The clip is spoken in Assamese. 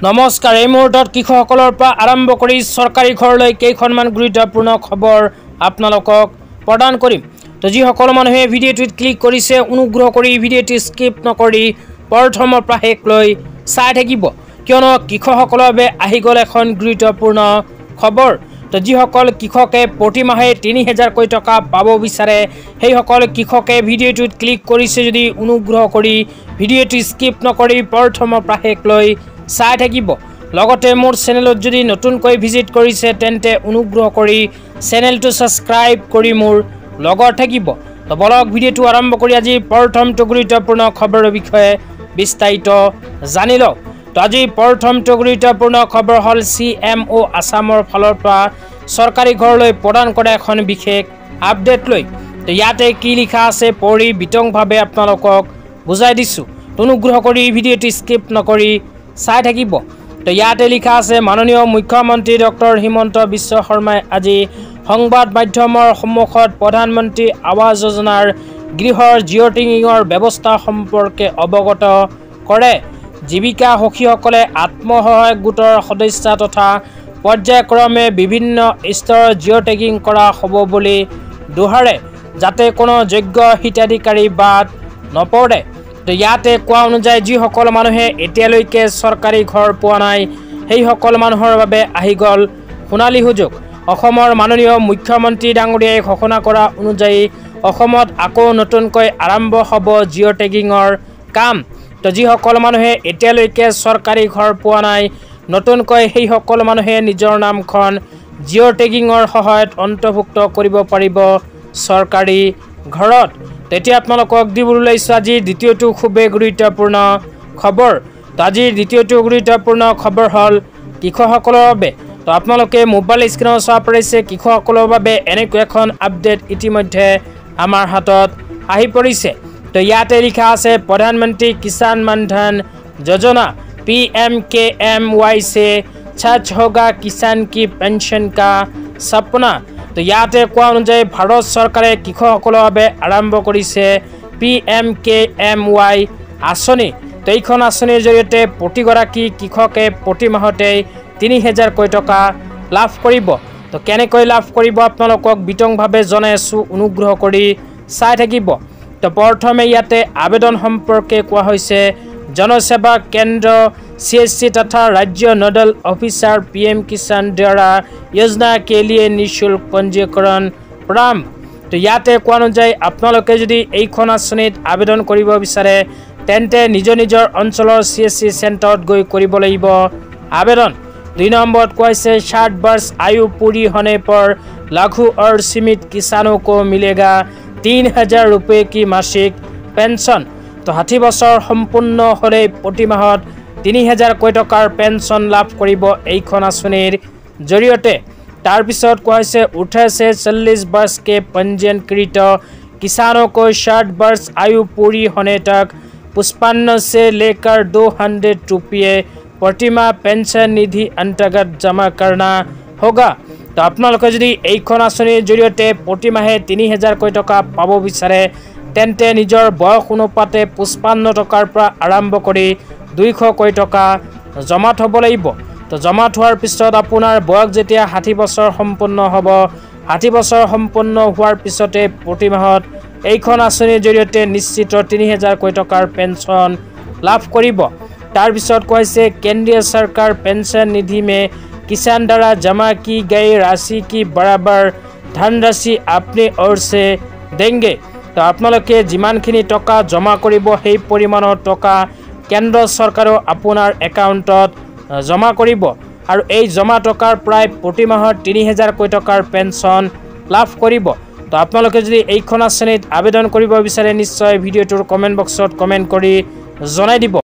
নমস্কাৰ। এই মুহূৰ্তত কৃষকসকলৰ পৰা আৰম্ভ কৰি চৰকাৰী ঘৰলৈ কেইখনমান গুৰুত্বপূৰ্ণ খবৰ আপোনালোকক প্ৰদান কৰিম। তো যিসকল মানুহে ভিডিঅ'টোত ক্লিক কৰিছে অনুগ্ৰহ কৰি ভিডিঅ'টো স্কিপ নকৰি প্ৰথমৰ পৰা শেষলৈ চাই থাকিব, কিয়নো কৃষকসকলৰ বাবে আহি গ'ল এখন গুৰুত্বপূৰ্ণ খবৰ। তো যিসকল কৃষকে প্ৰতিমাহে ৩০০০কৈ টকা পাব বিচাৰে সেইসকল কৃষকে ভিডিঅ'টোত ক্লিক কৰিছে যদি অনুগ্ৰহ কৰি ভিডিঅ'টো স্কিপ নকৰি প্ৰথমৰ পৰা শেষলৈ চাই থাকিব। লগতে মোৰ চেনেলত যদি নতুনকৈ ভিজিট কৰিছে তেন্তে অনুগ্ৰহ কৰি চেনেলটো ছাবস্ক্ৰাইব কৰি মোৰ লগত থাকিব। তো বলক ভিডিঅ'টো আৰম্ভ কৰি আজি প্ৰথমটো গুৰুত্বপূৰ্ণ খবৰৰ বিষয়ে বিস্তাৰিত জানি লওক। তো আজি প্ৰথমটো গুৰুত্বপূৰ্ণ খবৰ হ'ল CMO আসামৰ ফালৰ পৰা চৰকাৰী ঘৰলৈ প্ৰদান কৰা এখন বিশেষ আপডেট লৈ। তো ইয়াতে কি লিখা আছে পঢ়ি বিতংভাৱে আপোনালোকক বুজাই দিছোঁ। অনুগ্ৰহ কৰি ভিডিঅ'টো স্কিপ নকৰি চাই থাকিব। তো ইয়াতে লিখা আছে মাননীয় মুখ্যমন্ত্ৰী ডক্টৰ হিমন্ত বিশ্ব শৰ্মাই আজি সংবাদ মাধ্যমৰ সন্মুখত প্ৰধানমন্ত্ৰী আৱাস যোজনাৰ গৃহৰ জিঅ'টেগিঙৰ ব্যৱস্থা সম্পৰ্কে অৱগত কৰে। জীৱিকা সখীসকলে আত্মসহায়ক গোটৰ সদস্য তথা পৰ্যায়ক্ৰমে বিভিন্ন স্তৰৰ জিঅ'টেগিং কৰা হ'ব বুলি দোহাৰে, যাতে কোনো যোগ্য হিতাধিকাৰী বাদ নপৰে। তো ইয়াতে কোৱা অনুযায়ী যিসকল মানুহে এতিয়ালৈকে চৰকাৰী ঘৰ পোৱা নাই সেইসকল মানুহৰ বাবে আহি গ'ল সোণালী সুযোগ। অসমৰ মাননীয় মুখ্যমন্ত্ৰী ডাঙৰীয়াই ঘোষণা কৰা অনুযায়ী অসমত আকৌ নতুনকৈ আৰম্ভ হ'ব জিঅ'টেগিঙৰ কাম। তো যিসকল মানুহে এতিয়ালৈকে চৰকাৰী ঘৰ পোৱা নাই নতুনকৈ সেইসকল মানুহে নিজৰ নামখন জিঅ'টেগিঙৰ সহায়ত অন্তৰ্ভুক্ত কৰিব পাৰিব চৰকাৰী ঘৰত। তেতিয়া আপোনালোকক দিবলৈ লৈছোঁ আজিৰ দ্বিতীয়টো খুবেই গুৰুত্বপূৰ্ণ খবৰ। তো আজিৰ দ্বিতীয়টো গুৰুত্বপূৰ্ণ খবৰ হ'ল কৃষকসকলৰ বাবে। তো আপোনালোকে মোবাইল স্ক্ৰীনত চাব পাৰিছে কৃষকসকলৰ বাবে এনেকুৱা এখন আপডেট ইতিমধ্যে আমাৰ হাতত আহি পৰিছে। তো ইয়াতে লিখা আছে প্ৰধানমন্ত্ৰী কিষাণ মানধন যোজনা PMKMY से छच होगा किसान की पेंशन का सपना। তো ইয়াতে কোৱা অনুযায়ী ভাৰত চৰকাৰে কৃষকসকলৰ বাবে আৰম্ভ কৰিছে PMKMY আঁচনি। তো এইখন আঁচনিৰ জৰিয়তে প্ৰতিগৰাকী কৃষকে প্ৰতি মাহতেই ৩০০০কৈ টকা লাভ কৰিব। তো কেনেকৈ লাভ কৰিব আপোনালোকক বিতংভাৱে জনাই আছোঁ, অনুগ্ৰহ কৰি চাই থাকিব। তো প্ৰথমে ইয়াতে আবেদন সম্পৰ্কে কোৱা হৈছে जनसेवा केंद्र CSC तथा राज्य नोडल ऑफिसर PM किसान द्वारा योजना के लिए निःशुल्क पंजीकरण प्रारंभ। तो ইয়াতে কোৱা অনুযায়ী আপোনালোকে যদি এইখন আঁচনিত আবেদন কৰিব বিচাৰে তেন্তে নিজৰ অঞ্চলৰ CSC চেণ্টাৰত গৈ কৰিব লাগিব আবেদন। 2 নম্বৰত কোৱা হৈছে 60 वर्ष आयु पूरी होने पर लघु और सीमित किसानों को मिलेगा 3000 रुपये की मासिक पेंशन। तो 60 বছৰ সম্পূৰ্ণ হ'লে প্ৰতি মাহত 3000কৈ টকাৰ পেঞ্চন লাভ কৰিব এইখন আঁচনিৰ জৰিয়তে। তাৰপিছত কোৱা হৈছে 18 से 40 वर्ष के पंजीकृत किसानों को 60 वर्ष आयु पूरी होने तक 55 से लेकर 200 रुपये प्रतिमाह पेंशन निधि अंतर्गत जमा करना होगा। तो আপোনালোকে যদি এইখন আঁচনিৰ জৰিয়তে প্ৰতি মাহে 3000কৈ টকা পাব বিচাৰে তেন্তে নিজৰ বয়স অনুপাতে 55 টকাৰ পৰা আৰম্ভ কৰি 200কৈ টকা জমা থ'ব লাগিব। তো জমা থোৱাৰ পিছত আপোনাৰ বয়স যেতিয়া 60 বছৰ সম্পূৰ্ণ হ'ব, 60 বছৰ সম্পূৰ্ণ হোৱাৰ পিছতে প্ৰতি মাহত এইখন আঁচনিৰ জৰিয়তে নিশ্চিত 3000কৈ টকাৰ পেঞ্চন লাভ কৰিব। তাৰপিছত কৈছে কেন্দ্ৰীয় চৰকাৰ পেঞ্চন নিধি में किसान द्वारा जमा की गई राशि की बराबर धनराशि अपने ओर से देंगे। तो আপোনালোকে যিমানখিনি টকা জমা কৰিব সেই পৰিমাণৰ টকা কেন্দ্ৰ চৰকাৰেও আপোনাৰ একাউণ্টত জমা কৰিব আৰু এই জমা টকাৰ প্ৰায় প্ৰতি মাহত 3000কৈ টকাৰ পেঞ্চন লাভ কৰিব। তো আপোনালোকে যদি এইখন আঁচনিত আবেদন কৰিব বিচাৰে নিশ্চয় ভিডিঅ'টোৰ কমেণ্ট বক্সত কমেণ্ট কৰি জনাই দিব।